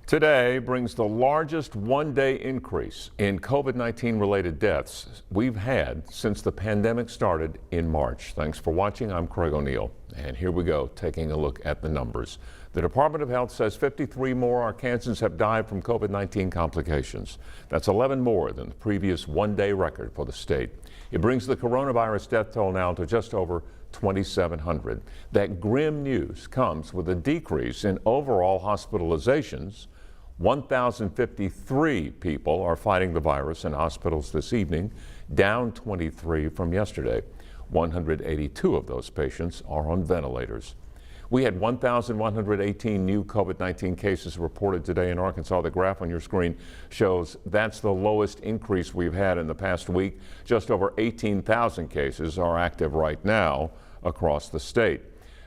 Today brings the largest one-day increase in COVID-19 related deaths we've had since the pandemic started in March. Thanks for watching. I'm Craig O'Neill, and here we go, taking a look at the numbers. The Department of Health says 53 more Arkansans have died from COVID-19 complications. That's 11 more than the previous one-day record for the state. It brings the coronavirus death toll now to just over 2,700. That grim news comes with a decrease in overall hospitalizations. 1,053 people are fighting the virus in hospitals this evening, down 23 from yesterday. 182 of those patients are on ventilators. We had 1,118 new COVID-19 cases reported today in Arkansas. The graph on your screen shows that's the lowest increase we've had in the past week. Just over 18,000 cases are active right now across the state.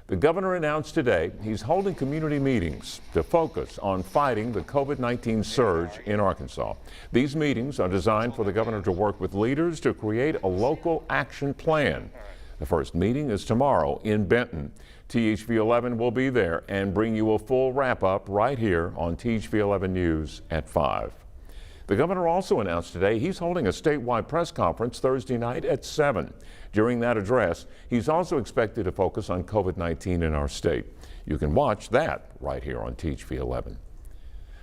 The governor announced today he's holding community meetings to focus on fighting the COVID-19 surge in Arkansas. These meetings are designed for the governor to work with leaders to create a local action plan. The first meeting is tomorrow in Benton. THV 11 will be there and bring you a full wrap-up right here on THV 11 News at 5. The governor also announced today he's holding a statewide press conference Thursday night at 7. During that address, he's also expected to focus on COVID-19 in our state. You can watch that right here on THV 11.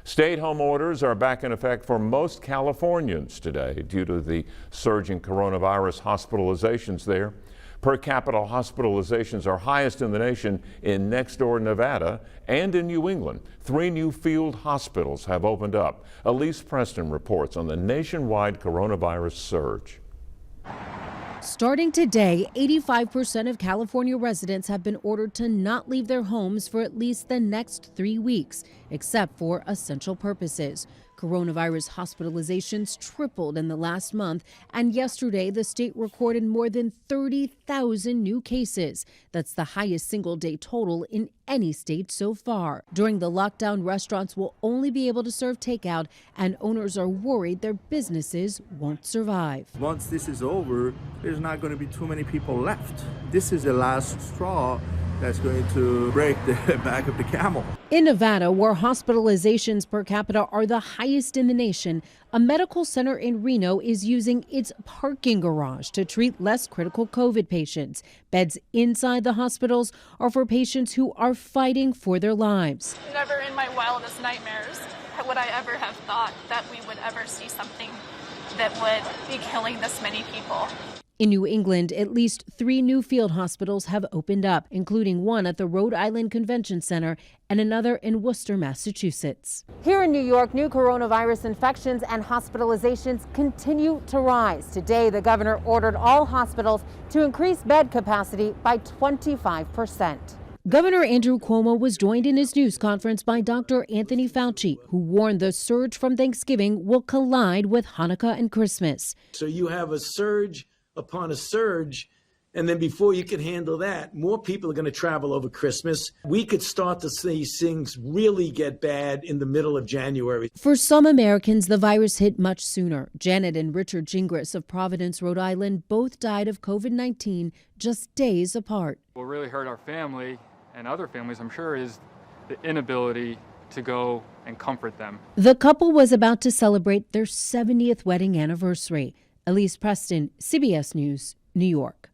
Stay-at-home orders are back in effect for most Californians today due to the surging coronavirus hospitalizations there. Per capita hospitalizations are highest in the nation in next-door Nevada and in New England. 3 new field hospitals have opened up. Elise Preston reports on the nationwide coronavirus surge. Starting today, 85% of California residents have been ordered to not leave their homes for at least the next 3 weeks, except for essential purposes. Coronavirus hospitalizations tripled in the last month, and yesterday the state recorded more than 30,000 new cases. That's the highest single-day total in any state so far. During the lockdown, restaurants will only be able to serve takeout, and owners are worried their businesses won't survive. Once this is over, there's not going to be too many people left. This is the last straw that's going to break the back of the camel. In Nevada, where hospitalizations per capita are the highest in the nation, a medical center in Reno is using its parking garage to treat less critical COVID patients. Beds inside the hospitals are for patients who are fighting for their lives. Never in my wildest nightmares would I ever have thought that we would ever see something that would be killing this many people. In New England, at least 3 new field hospitals have opened up, including one at the Rhode Island Convention Center and another in Worcester, Massachusetts. Here in New York, new coronavirus infections and hospitalizations continue to rise. Today, the governor ordered all hospitals to increase bed capacity by 25%. Governor Andrew Cuomo was joined in his news conference by Dr. Anthony Fauci, who warned the surge from Thanksgiving will collide with Hanukkah and Christmas. So you have a surge upon a surge, and then before you can handle that, more people are going to travel over Christmas. We could start to see things really get bad in the middle of January. For some Americans, the virus hit much sooner. Janet and Richard Gingras of Providence, Rhode Island, both died of COVID-19 just days apart. What really hurt our family and other families, I'm sure, is the inability to go and comfort them. The couple was about to celebrate their 70th wedding anniversary. Elise Preston, CBS News, New York.